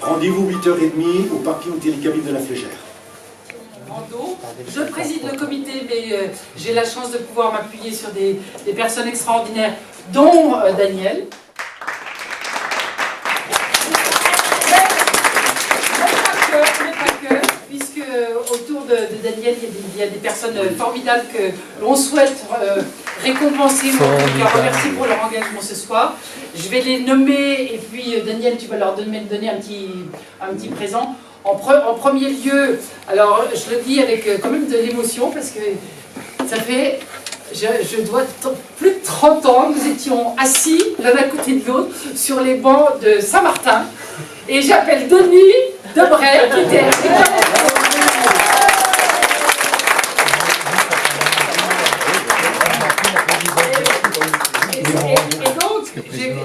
Rendez-vous 8h30 au parking Télécabine de la Flégère. Je préside le comité, mais j'ai la chance de pouvoir m'appuyer sur des personnes extraordinaires, dont Daniel. Mais pas que, puisque autour de Daniel, il y a des personnes formidables que l'on souhaite récompenser, remercier pour leur engagement ce soir. Je vais les nommer et puis Daniel, tu vas leur donner un petit présent. En premier lieu, alors je le dis avec quand même de l'émotion parce que ça fait, je dois plus de 30 ans, nous étions assis l'un à côté de l'autre sur les bancs de Saint-Martin et j'appelle Denis Debray qui était...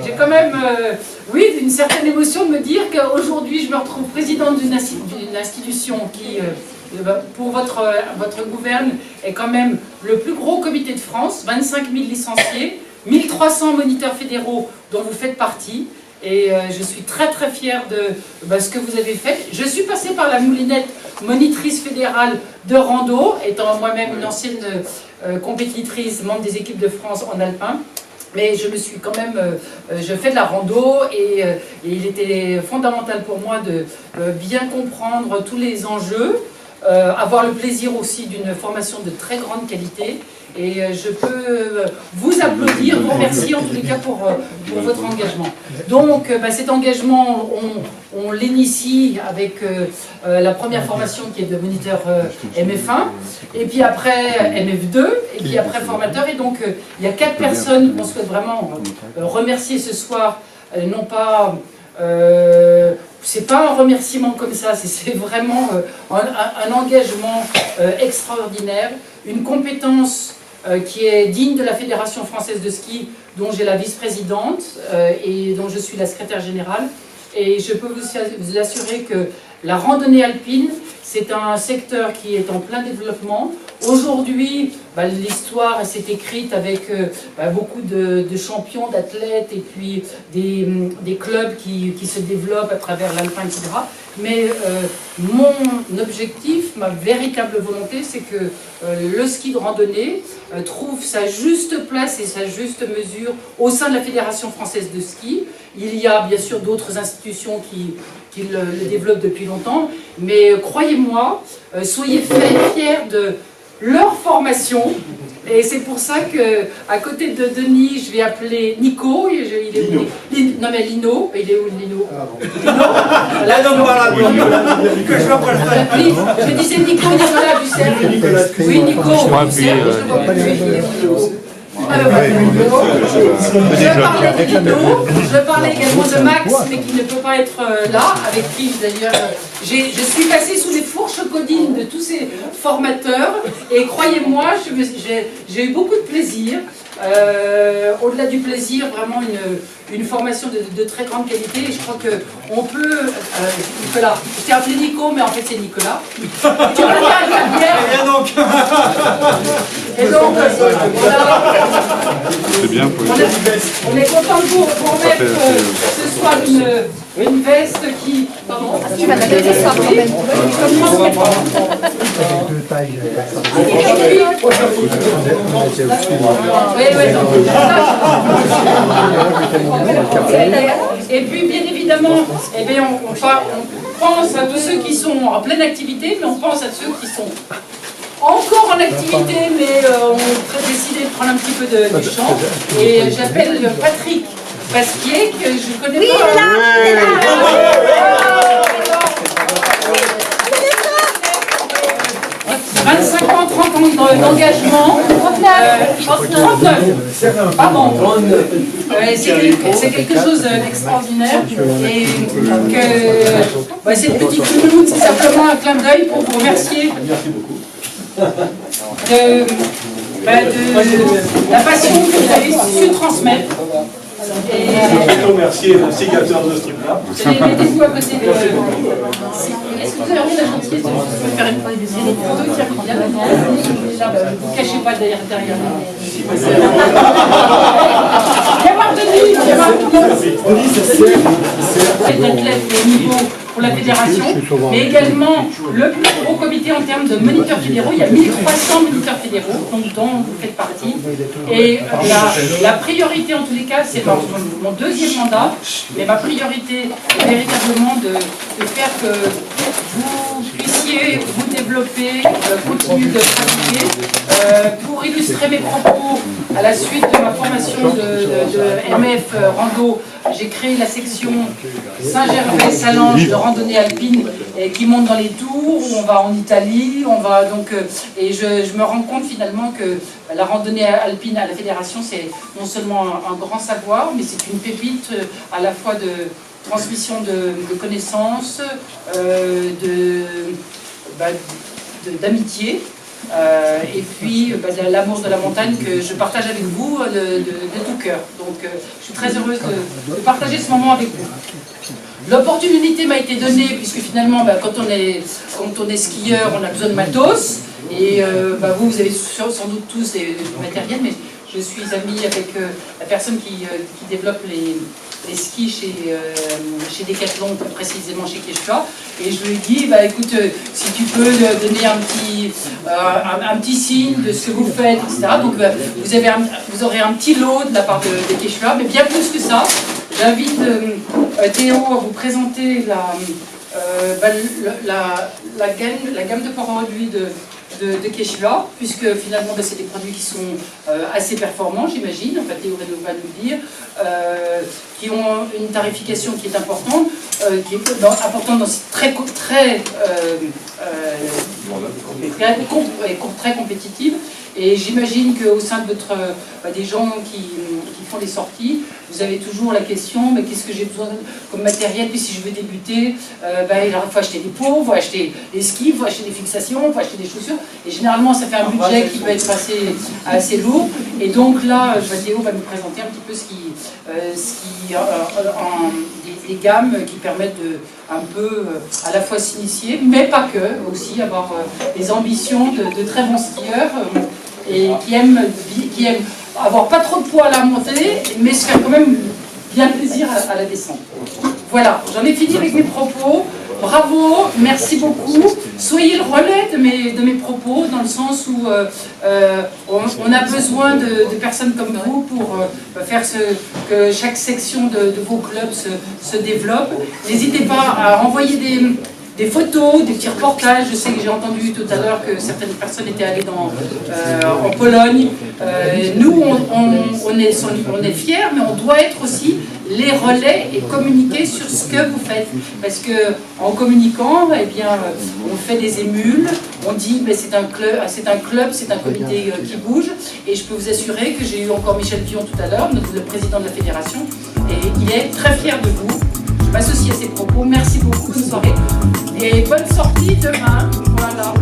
J'ai quand même, oui, une certaine émotion de me dire qu'aujourd'hui je me retrouve présidente d'une institution qui, pour votre gouverne, est quand même le plus gros comité de France, 25 000 licenciés, 1300 moniteurs fédéraux dont vous faites partie. Et je suis très très fière de ce que vous avez fait. Je suis passée par la moulinette monitrice fédérale de rando, étant moi-même une ancienne compétitrice, membre des équipes de France en alpin. Mais je me suis quand même, je fais de la rando et il était fondamental pour moi de bien comprendre tous les enjeux, avoir le plaisir aussi d'une formation de très grande qualité. Et je peux vous applaudir, vous remercier en tous les cas pour votre engagement. Donc cet engagement, on l'initie avec la première formation qui est de moniteur MF1, et puis après MF2, et puis après formateur. Et donc il y a 4 personnes qu'on souhaite vraiment remercier ce soir, non pas... c'est pas un remerciement comme ça, c'est vraiment un engagement extraordinaire, une compétence qui est digne de la Fédération française de ski, dont j'ai la vice-présidente et dont je suis la secrétaire générale. Et je peux vous assurer que la randonnée alpine, c'est un secteur qui est en plein développement. Aujourd'hui, l'histoire s'est écrite avec beaucoup de champions, d'athlètes et puis des clubs qui se développent à travers l'alpin, etc. Mais mon objectif, ma véritable volonté, c'est que le ski de randonnée trouve sa juste place et sa juste mesure au sein de la Fédération française de ski. Il y a bien sûr d'autres institutions qui le développent depuis longtemps, mais croyez-moi, soyez fiers de leur formation. Et c'est pour ça que, à côté de Denis, je vais appeler Nico. Il est Lino. Non mais Lino, il est où Lino? Lino. Là, non, voilà. Je disais Nico, Nicolas Bussel. Oui, Nico. Je parlais également de Max, mais qui ne peut pas être là, avec qui d'ailleurs je suis passée sous les fourches codines de tous ces formateurs, et croyez-moi, j'ai eu beaucoup de plaisir. Au-delà du plaisir, vraiment une formation de très grande qualité, et je crois qu'on peut... Nicolas, je t'ai appelé Nico, mais en fait c'est Nicolas. Tu vas bien avec la bière. Et donc, c'est bien pour on est content de vous remettre ce soir une veste qui... Pardon, tu vas la laisser ça quand même. Et puis bien évidemment, on pense à tous ceux qui sont en pleine activité, mais on pense à ceux qui sont encore en activité, mais ont décidé de prendre un petit peu de champ. Et j'appelle Patrick Pasquier, que je connais pas. Oui, là, 25 ans, 30 ans d'engagement. 39. Pardon. C'est quelque chose d'extraordinaire. Et que cette petite chouloute, c'est simplement un clin d'œil pour vous remercier. Merci beaucoup. De la passion que vous avez su transmettre. Et je voudrais remercier l'instigateur de ce truc-là. mettez-vous à côté de... Est-ce que vous avez envie de la gentillesse de faire une photo qui reprend bien? Ne vous cachez pas derrière. D'athlètes de niveau pour la fédération, mais également le plus gros comité en termes de moniteurs fédéraux. Il y a 1300 moniteurs fédéraux, donc dont vous faites partie. Et la priorité en tous les cas, c'est mon deuxième mandat, mais ma priorité est véritablement de faire que vous puissiez vous développer, continuer de pratiquer. Pour illustrer mes propos, à la suite de ma formation de MF Rando, j'ai créé la section Saint-Gervais-Salange de randonnée alpine qui monte dans les tours, où on va en Italie, on va donc et je me rends compte finalement que la randonnée alpine à la fédération, c'est non seulement un grand savoir, mais c'est une pépite à la fois de transmission de connaissances, d'amitié. Et puis l'amour de la montagne que je partage avec vous de tout cœur. Donc je suis très heureuse de partager ce moment avec vous. L'opportunité m'a été donnée puisque finalement quand on est skieur, on a besoin de matos. Et vous avez sans doute tous du matériel, mais je suis amie avec la personne qui développe les skis chez Decathlon, plus précisément chez Quechua. Et je lui ai dit, écoute, si tu peux donner un petit signe de ce que vous faites, etc. Donc vous aurez un petit lot de la part de Quechua, mais bien plus que ça. J'invite Théo à vous présenter la gamme de produits de Quechua, puisque finalement c'est des produits qui sont assez performants, j'imagine, enfin Théo va nous dire, qui ont une tarification qui est importante, très compétitive. Et j'imagine qu'au sein de des gens qui font des sorties, vous avez toujours la question, mais qu'est-ce que j'ai besoin comme matériel, puis si je veux débuter, il faut acheter des pots, il faut acheter des skis, il faut acheter des fixations, il faut acheter des chaussures. Et généralement, ça fait un budget qui peut être assez lourd. Et donc là, Théo va nous présenter un petit peu des gammes qui permettent un peu à la fois s'initier, mais pas que, aussi avoir des ambitions de très bons skieurs et qui aiment avoir pas trop de poids à la montée, mais se faire quand même bien plaisir à la descente. Voilà, j'en ai fini avec mes propos. Bravo, merci beaucoup. Soyez le relais de mes propos, dans le sens où on a besoin de personnes comme vous pour faire que chaque section de vos clubs se développe. N'hésitez pas à envoyer des photos, des petits reportages. Je sais que j'ai entendu tout à l'heure que certaines personnes étaient allées en Pologne. Nous, on est fiers, mais on doit être aussi les relais et communiquer sur ce que vous faites. Parce qu'en communiquant, on fait des émules, on dit c'est un club, c'est un comité qui bouge. Et je peux vous assurer que j'ai eu encore Michel Fillon tout à l'heure, le président de la fédération, et il est très fier de vous. Je m'associe à ses propos. Merci beaucoup, bonne soirée. Et bonne sortie demain. Voilà.